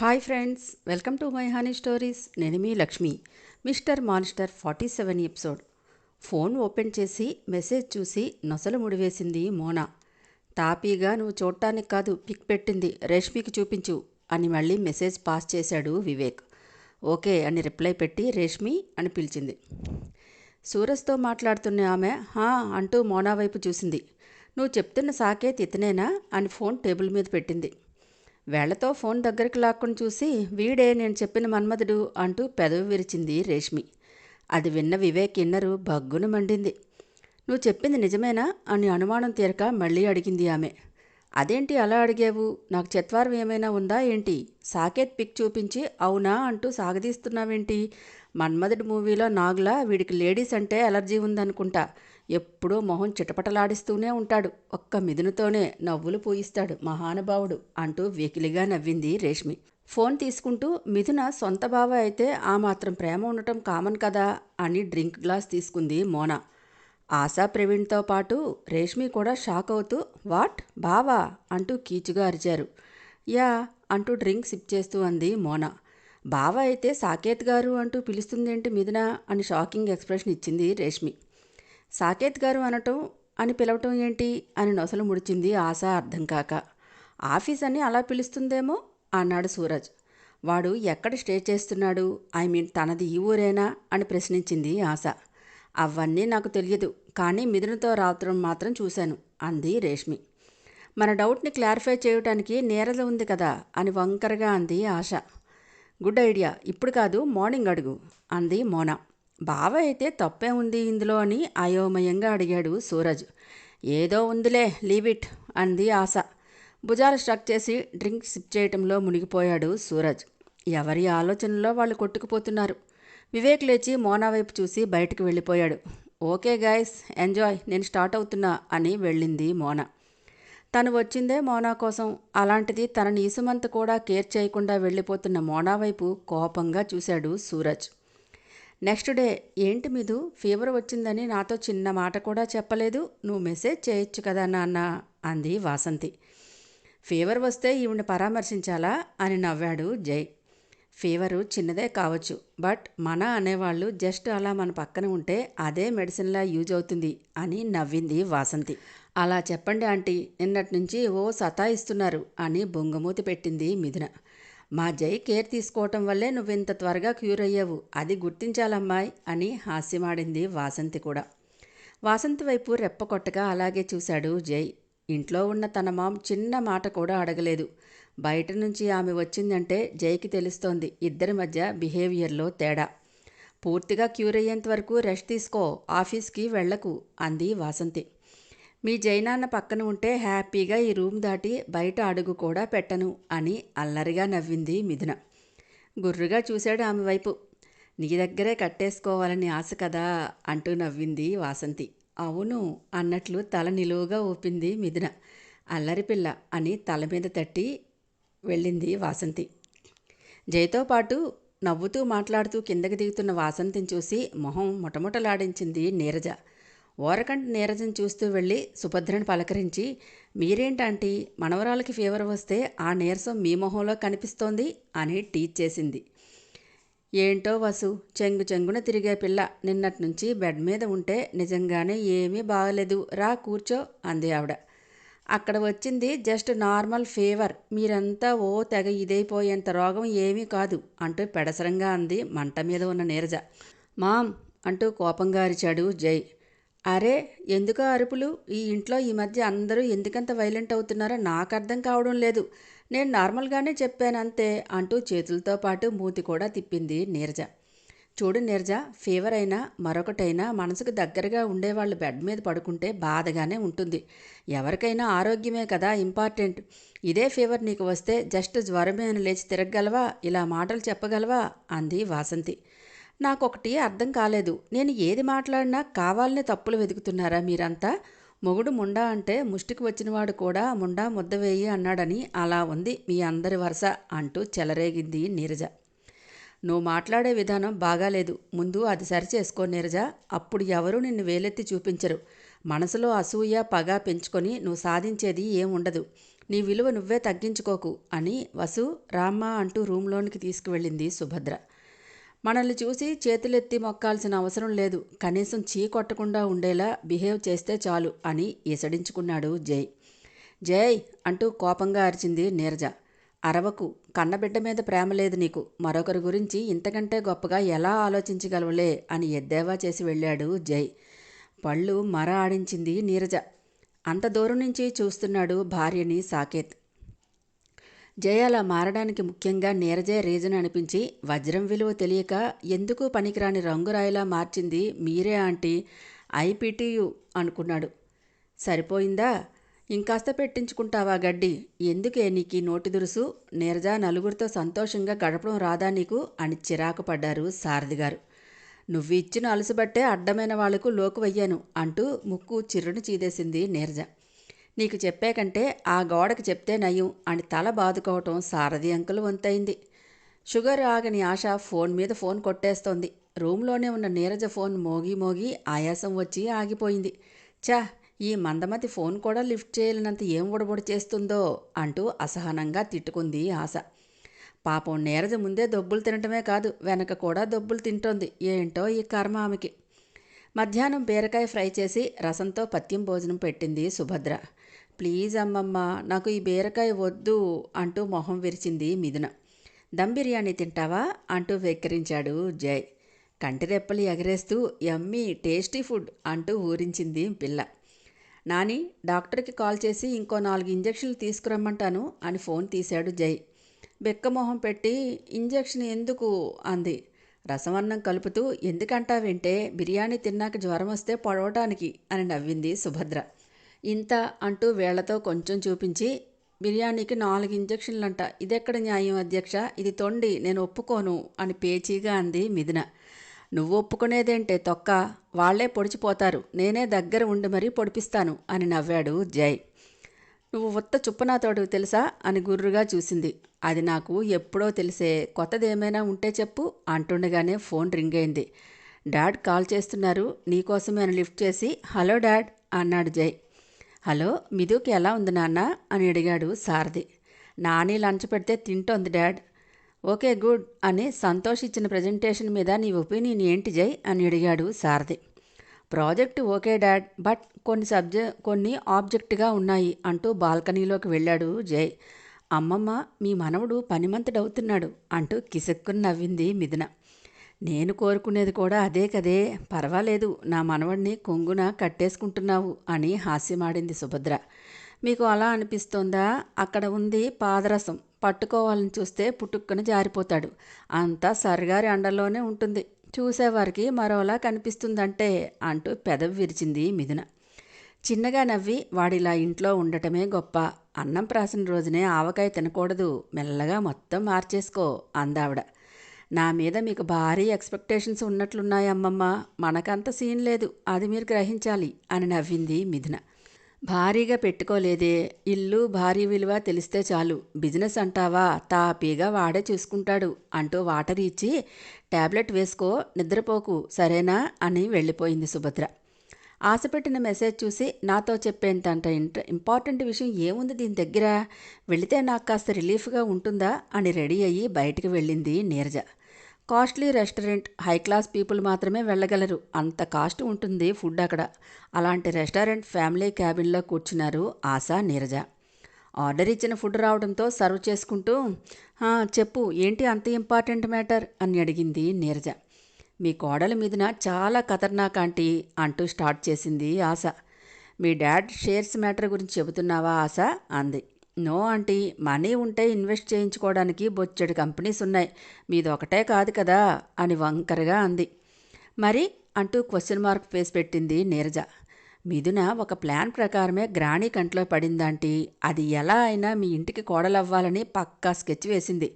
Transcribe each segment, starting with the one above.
Hi friends, welcome to my honey stories. నేను మీ Lakshmi. Mister monster 47 episode. Phone open చేసి message చూసి నొసలు ముడివేసింది మోనా. తాపీగా నువ్వు చూడటానికి కాదు పిక్ పెట్టింది, రేష్మికి చూపించు అని మళ్ళీ మెసేజ్ పాస్ చేశాడు వివేక్. ఓకే అని రిప్లై పెట్టి రేష్మి అని పిలిచింది. సూరజ్తో మాట్లాడుతున్న ఆమె హా అంటూ మోనా వైపు చూసింది. నువ్వు చెప్తున్న సాకేత్ ఇతనేనా అని ఫోన్ టేబుల్ మీద పెట్టింది. వేళ్లతో ఫోన్ దగ్గరికి లాక్కొని చూసి వీడే నేను చెప్పిన మన్మధుడు అంటూ పెదవి విరిచింది రేష్మి. అది విన్న వివేక్ ఇన్నరు బగ్గున మండింది. నువ్వు చెప్పింది నిజమేనా అని అనుమానం తీరక మళ్ళీ అడిగింది ఆమె. అదేంటి అలా అడిగావు? నాకు చత్వారం ఏమైనా ఉందా ఏంటి? సాకేత్ పిక్ చూపించి అవునా అంటూ సాగదీస్తున్నావేంటి? మన్మధుడు మూవీలో నాగులా వీడికి లేడీస్ అంటే అలర్జీ ఉందనుకుంటా. ఎప్పుడూ మొహం చిటపటలాడిస్తూనే ఉంటాడు. ఒక్క మిథునతోనే నవ్వులు పూయిస్తాడు మహానుభావుడు అంటూ వెకిలిగా నవ్వింది రేష్మి. ఫోన్ తీసుకుంటూ మిథున సొంత బావ అయితే ఆ మాత్రం ప్రేమ ఉండటం కామన్ కదా అని డ్రింక్ గ్లాస్ తీసుకుంది మోనా. ఆశా ప్రవీణ్తో పాటు రేష్మి కూడా షాక్ అవుతూ వాట్ బావా అంటూ కీచుగా అరిచారు. యా అంటూ డ్రింక్ సిప్ చేస్తూ అంది మోనా. బావ అయితే సాకేత్ గారు అంటూ పిలుస్తుందేంటి మిథున అని షాకింగ్ ఎక్స్ప్రెషన్ ఇచ్చింది రేష్మి. సాకేత్ గారు అనటం అని పిలవటం ఏంటి అని నొసలు ముడిచింది ఆశ అర్థం కాక. ఆఫీస్ అని అలా పిలుస్తుందేమో అన్నాడు సూరజ్. వాడు ఎక్కడ స్టే చేస్తున్నాడు, ఐ మీన్ తనది ఈ ఊరేనా అని ప్రశ్నించింది ఆశ. అవన్నీ నాకు తెలియదు, కానీ మిథునతో రాత్రం మాత్రం చూశాను అంది రేష్మి. మన డౌట్ని క్లారిఫై చేయడానికి నీరజ ఉంది కదా అని వంకరగా అంది ఆశ. గుడ్ ఐడియా, ఇప్పుడు కాదు మార్నింగ్ అడుగు అంది మోనా. బావ అయితే తప్పే ఉంది ఇందులో అని అయోమయంగా అడిగాడు సూరజ్. ఏదో ఉందిలే లీవ్ ఇట్ అంది ఆశ. భుజాలు స్ట్రక్ చేసి డ్రింక్ సిప్ చేయటంలో మునిగిపోయాడు సూరజ్. ఎవరి ఆలోచనలో వాళ్ళు కొట్టుకుపోతున్నారు. వివేక్ లేచి మోనా వైపు చూసి బయటకు వెళ్ళిపోయాడు. ఓకే గైస్ ఎంజాయ్, నేను స్టార్ట్ అవుతున్నా అని వెళ్ళింది మోనా. తను వచ్చిందే మోనా కోసం, అలాంటిది తన ఈసుమంత కూడా కేర్ చేయకుండా వెళ్ళిపోతున్న మోనా వైపు కోపంగా చూశాడు సూరజ్. నెక్స్ట్ డే ఏంటి మిథు ఫీవర్ వచ్చిందని నాతో చిన్న మాట కూడా చెప్పలేదు, నువ్వు మెసేజ్ చేయొచ్చు కదా నాన్న అంది వాసంతి. ఫీవర్ వస్తే ఈవిని పరామర్శించాలా అని నవ్వాడు జై. ఫీవరు చిన్నదే కావచ్చు, బట్ మన అనేవాళ్ళు జస్ట్ అలా మన పక్కన ఉంటే అదే మెడిసిన్లా యూజ్ అవుతుంది అని నవ్వింది వాసంతి. అలా చెప్పండి ఆంటీ, నిన్నటి నుంచి ఓ సతాయిస్తున్నారు అని బొంగమూతి పెట్టింది మిథున. మా జై కేర్ తీసుకోవటం వల్లే నువ్వింత త్వరగా క్యూర్ అయ్యావు, అది గుర్తించాలమ్మాయి అని హాస్యమాడింది వాసంతి కూడా. వాసంతి వైపు రెప్ప కొట్టగా అలాగే చూశాడు జై. ఇంట్లో ఉన్న తన మామ్ చిన్న మాట కూడా అడగలేదు. బయట నుంచి ఆమె వచ్చిందంటే జైకి తెలుస్తోంది ఇద్దరి మధ్య బిహేవియర్లో తేడా. పూర్తిగా క్యూర్ అయ్యేంత వరకు రెస్ట్ తీసుకో, ఆఫీస్కి వెళ్లకు అంది వాసంతి. మీ జైనాన్న పక్కన ఉంటే హ్యాపీగా ఈ రూమ్ దాటి బయట అడుగు కూడా పెట్టను అని అల్లరిగా నవ్వింది మిథున. గుర్రుగా చూశాడు ఆమె వైపు. నీ దగ్గరే కట్టేసుకోవాలని ఆశ కదా అంటూ నవ్వింది వాసంతి. అవును అన్నట్లు తల నిలువుగా ఊపింది మిథున. అల్లరిపిల్ల అని తల మీద తట్టి వెళ్ళింది వాసంతి. జైతో పాటు నవ్వుతూ మాట్లాడుతూ కిందకి దిగుతున్న వాసంతిని చూసి మొహం ముటముటలాడించింది నీరజ. ఓరకంటి నీరజను చూస్తూ వెళ్ళి సుభద్రను పలకరించి, మీరేంటంటీ మనవరాలకి ఫీవర్ వస్తే ఆ నీరసం మీ మొహంలో కనిపిస్తోంది అని టీచ్ చేసింది. ఏంటో వసు, చెంగు చెంగున తిరిగే పిల్ల, నిన్నటి నుంచి బెడ్ మీద ఉంటే నిజంగానే ఏమీ బాగలేదు, రా కూర్చో అంది ఆవిడ. అక్కడ వచ్చింది జస్ట్ నార్మల్ ఫీవర్, మీరంతా ఓ తెగ ఇదైపోయేంత రోగం ఏమీ కాదు అంటూ పెడసరంగా అంది మంట మీద ఉన్న నీరజ. మామ్ అంటూ కోపంగా అరిచాడు జై. అరే ఎందుకో అరుపులు, ఈ ఇంట్లో ఈ మధ్య అందరూ ఎందుకంత వైలెంట్ అవుతున్నారో నాకు అర్థం కావడం లేదు, నేను నార్మల్గానే చెప్పానంతే అంటూ చేతులతో పాటు మూతి కూడా తిప్పింది నీరజ. చూడు నీరజ, ఫీవర్ అయినా మరొకటైనా మనసుకు దగ్గరగా ఉండేవాళ్ళు బెడ్ మీద పడుకుంటే బాధగానే ఉంటుంది. ఎవరికైనా ఆరోగ్యమే కదా ఇంపార్టెంట్. ఇదే ఫీవర్ నీకు వస్తే జస్ట్ జ్వరమే అని లేచి తిరగగలవా, ఇలా మాటలు చెప్పగలవా అంది వాసంతి. నాకొకటి అర్థం కాలేదు, నేను ఏది మాట్లాడినా కావాలనే తప్పులు వెతుకుతున్నారా మీరంతా? మొగుడు ముండా అంటే ముష్టికి వచ్చినవాడు కూడా ముండా ముద్ద వేయి అన్నాడని అలా ఉంది మీ అందరి వరుస అంటూ చెలరేగింది నీరజ. నువ్వు మాట్లాడే విధానం బాగాలేదు, ముందు అది సరిచేసుకో నీరజ, అప్పుడు ఎవరూ నిన్ను వేలెత్తి చూపించరు. మనసులో అసూయ పగ పెంచుకొని నువ్వు సాధించేది ఏముండదు. నీ విలువ నువ్వే తగ్గించుకోకు అని వసు రామ్మ అంటూ రూంలోనికి తీసుకువెళ్ళింది సుభద్ర. మనల్ని చూసి చేతులెత్తి మొక్కాల్సిన అవసరం లేదు, కనీసం చీ కొట్టకుండా ఉండేలా బిహేవ్ చేస్తే చాలు అని ఈసడించుకున్నాడు జై. జై అంటూ కోపంగా అరిచింది నీరజ. అరవకు, కన్నబిడ్డ మీద ప్రేమ లేదు నీకు, మరొకరి గురించి ఇంతకంటే గొప్పగా ఎలా ఆలోచించగలవులే అని ఎద్దేవా చేసి వెళ్ళాడు జై. పళ్ళు మర ఆడించింది నీరజ. అంత దూరం నుంచి చూస్తున్నాడు భార్యని సాకేత్. జయ అలా మారడానికి ముఖ్యంగా నీరజే రీజన్ అనిపించి వజ్రం విలువ తెలియక ఎందుకు పనికిరాని రంగురాయిలా మార్చింది మీరే ఆంటీ, ఐపీటీయు అనుకున్నాడు. సరిపోయిందా, ఇంకాస్త పెట్టించుకుంటావా గడ్డి, ఎందుకే నీకు నోటి దురుసు, నీరజ నలుగురితో సంతోషంగా గడపడం రాదా నీకు అని చిరాకు పడ్డారు సారథిగారు. నువ్వు ఇచ్చిన అలసుబట్టే అడ్డమైన వాళ్లకు లోకువయ్యాను అంటూ ముక్కు చిర్రును చీదేసింది నీరజ. నీకు చెప్పే కంటే ఆ గోడకు చెప్తే నయం అని తల బాదుకోవటం సారథి అంకులు వంతైంది. షుగర్ ఆగని ఆశ ఫోన్ మీద ఫోన్ కొట్టేస్తోంది. రూంలోనే ఉన్న నీరజ ఫోన్ మోగి మోగి ఆయాసం వచ్చి ఆగిపోయింది. చా, ఈ మందమతి ఫోన్ కూడా లిఫ్ట్ చేయలేనంత ఏం ఉడబొడి చేస్తుందో అంటూ అసహనంగా తిట్టుకుంది ఆశ. పాపం నీరజ ముందే దొబ్బులు తినటమే కాదు, వెనక కూడా దొబ్బులు తింటోంది. ఏంటో ఈ కర్మ ఆమెకి. మధ్యాహ్నం బీరకాయ ఫ్రై చేసి రసంతో పత్యం భోజనం పెట్టింది సుభద్ర. ప్లీజ్ అమ్మమ్మ, నాకు ఈ బీరకాయ వద్దు అంటూ మొహం విరిచింది మిథున. దమ్ బిర్యానీ తింటావా అంటూ వెక్కిరించాడు జై. కంటిరెప్పలు ఎగరేస్తూ యమ్మీ టేస్టీ ఫుడ్ అంటూ ఊరించింది పిల్ల. నాని, డాక్టర్కి కాల్ చేసి ఇంకో 4 ఇంజక్షన్లు తీసుకురమ్మంటాను అని ఫోన్ తీశాడు జై. బెక్కమొహం పెట్టి ఇంజక్షన్ ఎందుకు అంది. రసమన్నం కలుపుతూ ఎందుకంటావేంటే, బిర్యానీ తిన్నాక జ్వరం వస్తే పొడవటానికి అని నవ్వింది సుభద్ర. ఇంత అంటూ వేళ్లతో కొంచెం చూపించి, బిర్యానీకి 4 ఇంజక్షన్లంట, ఇదెక్కడ న్యాయం అధ్యక్ష, ఇది తొండి, నేను ఒప్పుకోను అని పేచీగా అంది మిథున. నువ్వు ఒప్పుకునేదేంటే తొక్క, వాళ్లే పొడిచిపోతారు, నేనే దగ్గర ఉండి మరీ పొడిపిస్తాను అని నవ్వాడు జై. నువ్వు ఉత్త చుప్పనాతోడు తెలుసా అని గుర్రుగా చూసింది. అది నాకు ఎప్పుడో తెలిసే, కొత్తదేమైనా ఉంటే చెప్పు అంటుండగానే ఫోన్ రింగ్ అయింది. డాడ్ కాల్ చేస్తున్నారు, నీకోసమే అని లిఫ్ట్ చేసి హలో డాడ్ అన్నాడు జై. హలో, మిథుకి ఎలా ఉంది నాన్న అని అడిగాడు సారథి. నాని లంచ్ పెడితే తింటోంది డాడ్. ఓకే గుడ్ అని సంతోష్ ఇచ్చిన ప్రజెంటేషన్ మీద నీ ఒపీనియన్ ఏంటి జై అని అడిగాడు సారథి. ప్రాజెక్టు ఓకే డాడ్, బట్ కొన్ని ఆబ్జెక్ట్గా ఉన్నాయి అంటూ బాల్కనీలోకి వెళ్ళాడు జై. అమ్మమ్మ, మీ మనవడు పనిమంతుడవుతున్నాడు అంటూ కిసక్కుని నవ్వింది మిథున. నేను కోరుకునేది కూడా అదే కదే, పర్వాలేదు, నా మనవడిని కొంగున కట్టేసుకుంటున్నావు అని హాస్యమాడింది సుభద్ర. మీకు అలా అనిపిస్తోందా, అక్కడ ఉంది పాదరసం, పట్టుకోవాలని చూస్తే పుట్టుక్కన జారిపోతాడు, అంతా సర్గారి అండలోనే ఉంటుంది, చూసేవారికి మరోలా కనిపిస్తుందంటే అంటూ పెదవి విరిచింది మిథున. చిన్నగా నవ్వి, వాడిలా ఇంట్లో ఉండటమే గొప్ప, అన్నం ప్రాసిన రోజునే ఆవకాయ తినకూడదు, మెల్లగా మొత్తం మార్చేసుకో అందావిడ. నా మీద మీకు భారీ ఎక్స్పెక్టేషన్స్ ఉన్నట్లున్నాయమ్మమ్మ, మనకంత సీన్ లేదు, అది మీరు గ్రహించాలి అని నవ్వింది మిథున. భారీగా పెట్టుకోలేదే, ఇల్లు భారీ విలువ తెలిస్తే చాలు, బిజినెస్ అంటావా తాపీగా వాడే చూసుకుంటాడు అంటూ వాటర్ ఇచ్చి ట్యాబ్లెట్ వేసుకో, నిద్రపోకు సరేనా అని వెళ్ళిపోయింది సుభద్ర. ఆశపెట్టిన మెసేజ్ చూసి నాతో చెప్పేంతంట ఇంపార్టెంట్ విషయం ఏముంది దీని దగ్గర, వెళితే నాకు కాస్త రిలీఫ్గా ఉంటుందా అని రెడీ అయ్యి బయటికి వెళ్ళింది Neeraja. Costly restaurant, high class people మాత్రమే వెళ్ళగలరు, అంత కాస్ట్ ఉంటుంది ఫుడ్ అక్కడ. అలాంటి రెస్టారెంట్ ఫ్యామిలీ క్యాబిన్లో కూర్చున్నారు ఆశ, నీరజ. ఆర్డర్ ఇచ్చిన ఫుడ్ రావడంతో సర్వ్ చేసుకుంటూ చెప్పు ఏంటి అంత ఇంపార్టెంట్ మ్యాటర్ అని అడిగింది నీరజ. మీ కోడల మీదన చాలా ఖతర్నాక్ ఆంటీ అంటూ స్టార్ట్ చేసింది ఆశ. మీ డాడ్ షేర్స్ మ్యాటర్ గురించి చెబుతున్నావా ఆశ అంది. నో ఆంటీ, మనీ ఉంటే ఇన్వెస్ట్ చేయించుకోవడానికి బొచ్చెడు కంపెనీస్ ఉన్నాయి, మీది ఒకటే కాదు కదా అని వంకరగా అంది. మరి అంటూ క్వశ్చన్ మార్క్ ఫేస్ పెట్టింది నీరజ. మిథున ఒక ప్లాన్ ప్రకారమే గ్రాణి కంట్లో పడిందాంటీ, అది ఎలా అయినా మీ ఇంటికి కోడలవ్వాలని పక్కా స్కెచ్ వేసింది.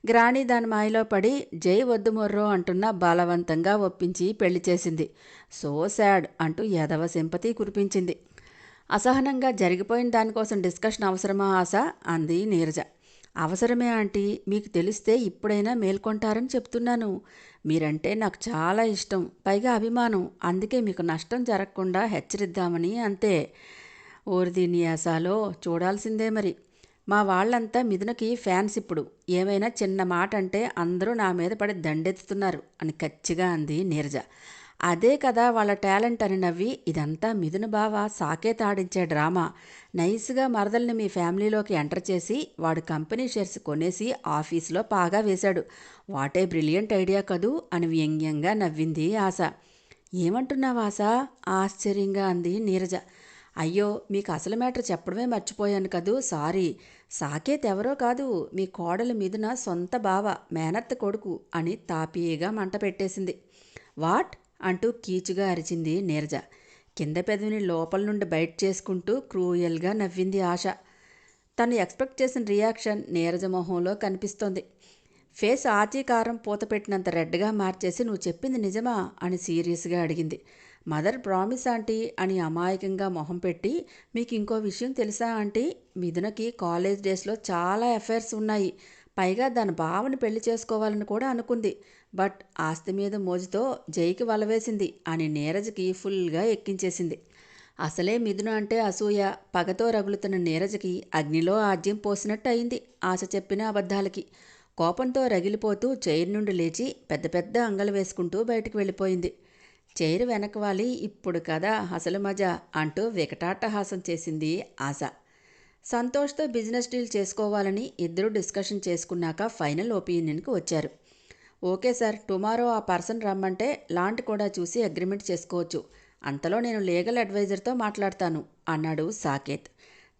గ్రాణి దాని మాయలో పడి జై వద్దు మొర్రో అంటున్నా బలవంతంగా ఒప్పించి పెళ్లి చేసింది. సో సాడ్ అంటూ యదవ సింపతి కురిపించింది. అసహనంగా జరిగిపోయిన దానికోసం డిస్కషన్ అవసరమా ఆశ అంది నీరజ. అవసరమే ఆంటీ, మీకు తెలిస్తే ఇప్పుడైనా మేల్కొంటారని చెప్తున్నాను. మీరంటే నాకు చాలా ఇష్టం, పైగా అభిమానం, అందుకే మీకు నష్టం జరగకుండా హెచ్చరిద్దామని అంతే. ఓర్ది న్యాసాలో చూడాల్సిందే మరి. మా వాళ్ళంతా మిథునకి ఫ్యాన్స్ ఇప్పుడు. ఏమైనా చిన్న మాట అంటే అందరూ నా మీద పడి దండెత్తుతున్నారు అని కచ్చిగా అంది నీరజ. అదే కదా వాళ్ళ టాలెంట్ అని నవ్వి, ఇదంతా మిథున బావ సాకేత్ ఆడించే డ్రామా. నైస్గా మరదల్ని మీ ఫ్యామిలీలోకి ఎంటర్ చేసి వాడు కంపెనీ షేర్స్ కొనేసి ఆఫీసులో పాగా వేశాడు. వాట్ ఏ బ్రిలియంట్ ఐడియా కదూ అని వ్యంగ్యంగా నవ్వింది ఆశ. ఏమంటున్నావు ఆశ? ఆశ్చర్యంగా అంది నీరజ. అయ్యో, మీకు అసలు మ్యాటర్ చెప్పడమే మర్చిపోయాను కదూ, సారీ. సాకేత్ ఎవరో కాదు, మీ కోడలి మిథున సొంత బావ, మేనత్త కొడుకు అని తాపీగా మంట పెట్టేసింది. వాట్ అంటూ కీచుగా అరిచింది నీరజ. కింద పెదవిని లోపల నుండి బయట చేసుకుంటూ క్రూయల్గా నవ్వింది ఆశ. తను ఎక్స్పెక్ట్ చేసిన రియాక్షన్ నీరజ మొహంలో కనిపిస్తోంది. ఫేస్ ఆచీకారం పూత పెట్టినంత రెడ్గా మార్చేసి, నువ్వు చెప్పింది నిజమా అని సీరియస్గా అడిగింది. మదర్ ప్రామిస్ ఆంటీ అని అమాయకంగా మొహం పెట్టి, మీకు ఇంకో విషయం తెలుసా ఆంటీ? మిథునకి కాలేజ్ డేస్లో చాలా అఫైర్స్ ఉన్నాయి. పైగా దాని బావని పెళ్లి చేసుకోవాలని కూడా అనుకుంది. బట్ ఆస్తి మీద మోజుతో జైకి వలవేసింది అని నీరజకి ఫుల్గా ఎక్కించేసింది. అసలే మిథున అంటే అసూయ, పగతో రగులుతున్న నీరజకి అగ్నిలో ఆజ్యం పోసినట్టు అయింది ఆశ చెప్పిన అబద్ధాలకి. కోపంతో రగిలిపోతూ చైర్ నుండి లేచి పెద్ద పెద్ద అంగలు వేసుకుంటూ బయటికి వెళ్ళిపోయింది. చైర్ వెనకవాలి, ఇప్పుడు కదా అసలు మజా అంటూ వికటాట్టహాసం చేసింది ఆశ. సంతోష్తో బిజినెస్ డీల్ చేసుకోవాలని ఇద్దరూ డిస్కషన్ చేసుకున్నాక ఫైనల్ ఒపీనియన్కి వచ్చారు. ఓకే సార్, టుమారో ఆ పర్సన్ రమ్మంటే లాంటి కూడా చూసి అగ్రిమెంట్ చేసుకోవచ్చు. అంతలో నేను లీగల్ అడ్వైజర్తో మాట్లాడతాను అన్నాడు Saketh.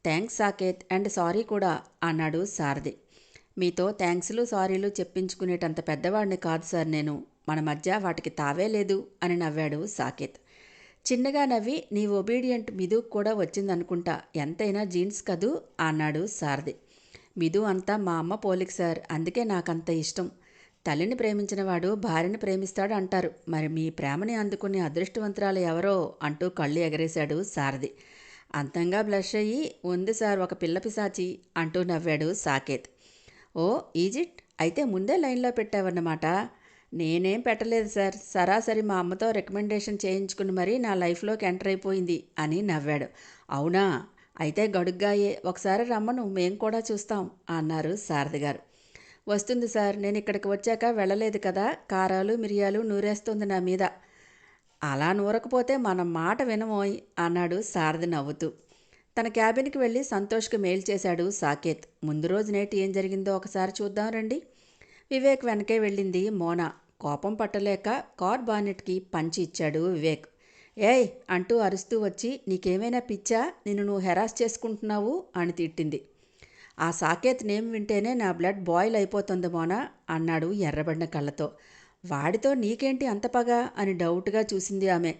Thanks Saketh, and sorry కూడా అన్నాడు సారథి. మీతో థ్యాంక్స్లు సారీలు చెప్పించుకునేటంత పెద్దవాడిని కాదు సార్ నేను. మన మధ్య వాటికి తావే లేదు అని నవ్వాడు సాకేత్. చిన్నగా నవ్వి, నీ ఒబీడియంట్ మిధు కూడా వచ్చిందనుకుంటా, ఎంతైనా జీన్స్ కదూ అన్నాడు సారథి. మిధు అంతా మా అమ్మ పోలిక సార్, అందుకే నాకంత ఇష్టం. తల్లిని ప్రేమించిన వాడు భార్యని ప్రేమిస్తాడు అంటారు. మరి మీ ప్రేమని అందుకునే అదృష్టవంతురాలు ఎవరో అంటూ కళ్ళు ఎగరేశాడు సారథి. అంతంగా బ్లష్ అయ్యి, ఉంది సార్ ఒక పిల్ల పిశాచి అంటూ నవ్వాడు సాకేత్. ఓ ఈజిట్, అయితే ముందే లైన్లో పెట్టావన్నమాట. నేనేం పెట్టలేదు సార్, సరాసరి మా అమ్మతో రికమెండేషన్ చేయించుకుని మరీ నా లైఫ్లోకి ఎంటర్ అయిపోయింది అని నవ్వాడు. అవునా, అయితే గడుగ్గాయే, ఒకసారి రమ్మను, మేం కూడా చూస్తాం అన్నారు సారథి గారు. వస్తుంది సార్, నేను ఇక్కడికి వచ్చాక వెళ్ళలేదు కదా, కారాలు మిరియాలు నూరేస్తుంది నా మీద. అలా నూరకపోతే మన మాట వినమోయ్ అన్నాడు సారథి నవ్వుతూ. తన క్యాబిన్కి వెళ్ళి సంతోష్కి మెయిల్ చేశాడు సాకేత్. ముందు రోజు నేటి ఏం జరిగిందో ఒకసారి చూద్దాం రండి. వివేక్ వెనకే వెళ్ళింది మోనా. కోపం పట్టలేక కార్ బానెట్కి పంచి ఇచ్చాడు వివేక్. ఏయ్ అంటూ అరుస్తూ వచ్చి, నీకేమైనా పిచ్చా, నిన్ను నువ్వు హెరాస్ చేసుకుంటున్నావు అని తిట్టింది. ఆ సాకేత్ నేమ్ వింటేనే నా బ్లడ్ బాయిల్ అయిపోతుంది మోనా అన్నాడు ఎర్రబడిన కళ్ళతో. వాడితో నీకేంటి అంత పగ అని డౌట్గా చూసింది ఆమె.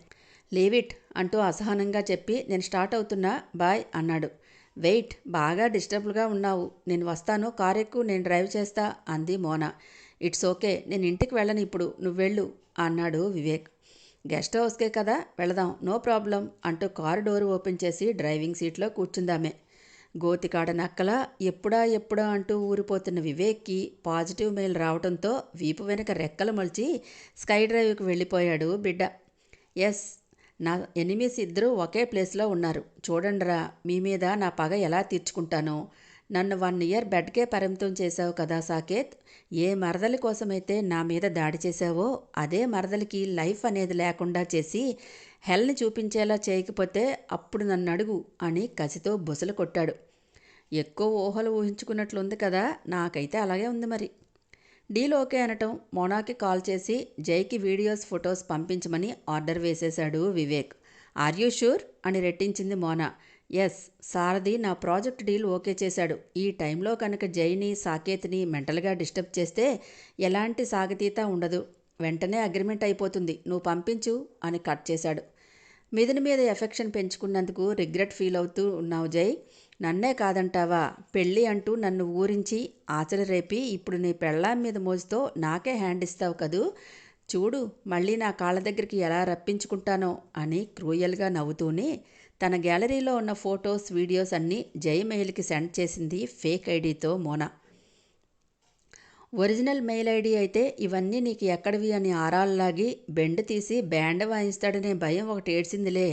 లీవిట్ అంటూ అసహనంగా చెప్పి, నేను స్టార్ట్ అవుతున్నా, బాయ్ అన్నాడు. వెయిట్, బాగా డిస్టర్బ్డ్గా ఉన్నావు, నేను వస్తాను, కారు ఎక్కు, నేను డ్రైవ్ చేస్తా అంది మోనా. ఇట్స్ ఓకే, నేను ఇంటికి వెళ్ళను ఇప్పుడు, నువ్వెళ్ళు అన్నాడు వివేక్. గెస్ట్ హౌస్కే కదా, వెళదాం, నో ప్రాబ్లం అంటూ కారు డోరు ఓపెన్ చేసి డ్రైవింగ్ సీట్లో కూర్చుందామే. గోతికాడ నక్కలా ఎప్పుడా అంటూ ఊరిపోతున్న వివేక్కి పాజిటివ్ మెయిల్ రావడంతో వీపు వెనక రెక్కలు మలిచి స్కై డ్రైవ్కి వెళ్ళిపోయాడు బిడ్డ. ఎస్, నా ఎనిమీస్ ఇద్దరూ ఒకే ప్లేస్లో ఉన్నారు. చూడండిరా, మీ మీద నా పగ ఎలా తీర్చుకుంటానో. నన్ను 1 ఇయర్ బెడ్కే పరిమితం చేశావు కదా సాకేత్. ఏ మరదలి కోసమైతే నా మీద దాడి చేశావో అదే మరదలికి లైఫ్ అనేది లేకుండా చేసి హెల్ని చూపించేలా చేయకపోతే అప్పుడు నన్ను అడుగు అని కసితో బుసలు కొట్టాడు. ఎక్కువ ఊహలు ఊహించుకున్నట్లుంది కదా, నాకైతే అలాగే ఉంది మరి. డీల్ ఓకే అనటం, మోనాకి కాల్ చేసి జైకి వీడియోస్ ఫొటోస్ పంపించమని ఆర్డర్ వేసేశాడు వివేక్. ఆర్ యూ షూర్ అని రెట్టించింది మోనా. ఎస్, సారథి నా ప్రాజెక్ట్ డీల్ ఓకే చేశాడు. ఈ టైంలో కనుక జైని సాకేత్ని మెంటల్గా డిస్టర్బ్ చేస్తే ఎలాంటి సాగతీత ఉండదు, వెంటనే అగ్రిమెంట్ అయిపోతుంది, నువ్వు పంపించు అని కట్ చేశాడు. మిథున మీద ఎఫెక్షన్ పెంచుకున్నందుకు రిగ్రెట్ ఫీల్ అవుతూ ఉన్నావు జై. నన్నే కాదంటావా, పెళ్ళి అంటూ నన్ను ఊరించి ఆచలు రేపి ఇప్పుడు నీ పెళ్ళాం మీద మోజుతో నాకే హ్యాండ్ ఇస్తావు కదూ. చూడు మళ్ళీ నా కాళ్ళ దగ్గరికి ఎలా రప్పించుకుంటానో అని క్రూయల్గా నవ్వుతూనే తన గ్యాలరీలో ఉన్న ఫొటోస్ వీడియోస్ అన్నీ జై మెయిల్కి సెండ్ చేసింది ఫేక్ ఐడితో మోనా. ఒరిజినల్ మెయిల్ ఐడి అయితే ఇవన్నీ నీకు ఎక్కడివి అని ఆరాల్లాగి బెండ్ తీసి బ్యాండ్ వాయిస్తాడనే భయం ఒకటి ఏడ్చిందిలే.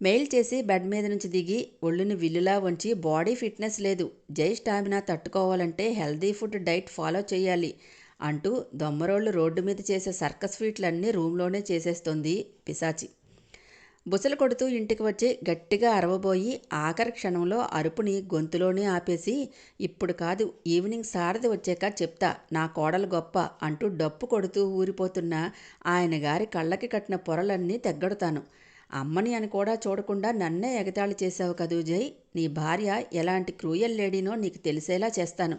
మెయిల్ చేసి బెడ్ మీద నుంచి దిగి ఒళ్ళుని విల్లులా వంచి బాడీ ఫిట్నెస్ లేదు, జై స్టామినా తట్టుకోవాలంటే హెల్దీ ఫుడ్ డైట్ ఫాలో చేయాలి అంటూ దొమ్మరోళ్ళు రోడ్డు మీద చేసే సర్కస్ ఫీట్లన్నీ రూమ్లోనే చేసేస్తోంది పిశాచి. బుసలు కొడుతూ ఇంటికి వచ్చి గట్టిగా అరవబోయి ఆఖరి క్షణంలో అరుపుని గొంతులోనే ఆపేసి, ఇప్పుడు కాదు ఈవినింగ్ సారథి వచ్చాక చెప్తా నా కోడలు గొప్ప అంటూ డప్పు కొడుతూ ఊరిపోతున్న ఆయన గారి కళ్ళకి కట్టిన పొరలన్నీ తెగ్గొడతాను. అమ్మని అని కూడా చూడకుండా నన్నే ఎగతాళి చేశావు కదూ జై, నీ భార్య ఎలాంటి క్రూయల్ లేడీనో నీకు తెలిసేలా చేస్తాను,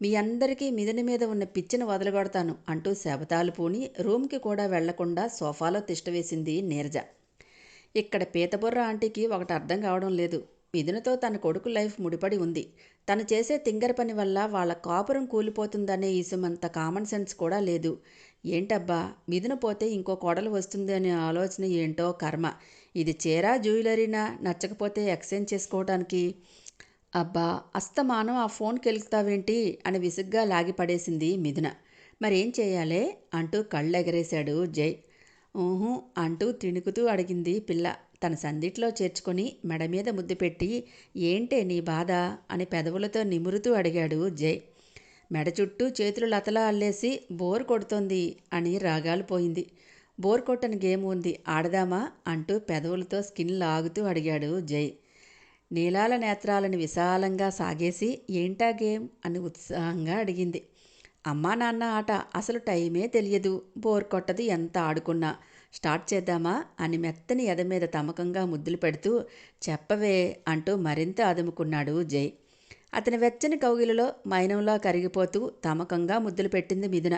మీ అందరికీ మిదిని మీద ఉన్న పిచ్చిని వదలగొడతాను అంటూ శబదాలు పూని రూమ్కి కూడా వెళ్లకుండా సోఫాలో తిష్టవేసింది నీరజ. ఇక్కడ పీతబుర్ర ఆంటీకి ఒకటి అర్థం కావడం లేదు. మిథునతో తన కొడుకు లైఫ్ ముడిపడి ఉంది. తను చేసే తింగర పని వల్ల వాళ్ళ కాపురం కూలిపోతుందనే ఈసుమంత కామన్ సెన్స్ కూడా లేదు. ఏంటబ్బా, మిథున పోతే ఇంకో కోడలు వస్తుంది అనే ఆలోచన ఏంటో కర్మ. ఇది చీరా జ్యువెలరీనా నచ్చకపోతే ఎక్స్చేంజ్ చేసుకోవడానికి? అబ్బా, అస్తమానం ఆ ఫోన్కి వెళ్తావేంటి అని విసుగ్గా లాగిపడేసింది మిథున. మరేం చేయాలే అంటూ కళ్ళెగరేశాడు జై. ఊహూ అంటూ తిణుకుతూ అడిగింది పిల్ల. తన సందిట్లో చేర్చుకొని మెడ మీద ముద్దు పెట్టి, ఏంటే నీ బాధ అని పెదవులతో నిమురుతూ అడిగాడు జై. మెడ చుట్టూ చేతులు లతలా అల్లేసి బోర్ కొడుతోంది అని రాగాలు పోయింది. బోర్ కొట్టని గేమ్ ఉంది, ఆడదామా అంటూ పెదవులతో స్కిన్ లాగుతూ అడిగాడు జై. నీలాల నేత్రాలను విశాలంగా సాగేసి, ఏంటా గేమ్ అని ఉత్సాహంగా అడిగింది. అమ్మా నాన్న ఆట, అసలు టైమే తెలియదు, బోర్ కొట్టదు ఎంత ఆడుకున్నా, స్టార్ట్ చేద్దామా అని మెత్తని ఎద మీద తమకంగా ముద్దులు పెడుతూ, చెప్పవే అంటూ మరింత అదుముకున్నాడు జై. అతని వెచ్చని కౌగిలిలో మైనంలా కరిగిపోతూ తమకంగా ముద్దులు పెట్టింది మిథున.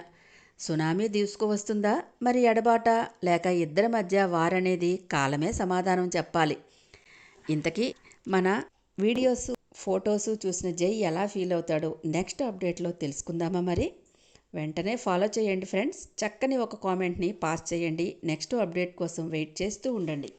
సునామీ దూసుకువస్తుందా, మరి ఎడబాట, లేక ఇద్దరి మధ్య వారనేది కాలమే సమాధానం చెప్పాలి. ఇంతకీ మన వీడియోసు ఫొటోసు చూసిన జై ఎలా ఫీల్ అవుతాడో నెక్స్ట్ అప్డేట్లో తెలుసుకుందామా మరి? వెంటనే ఫాలో చేయండి ఫ్రెండ్స్. చక్కని ఒక కామెంట్ని పాస్ చేయండి. నెక్స్ట్ అప్డేట్ కోసం వెయిట్ చేస్తూ ఉండండి.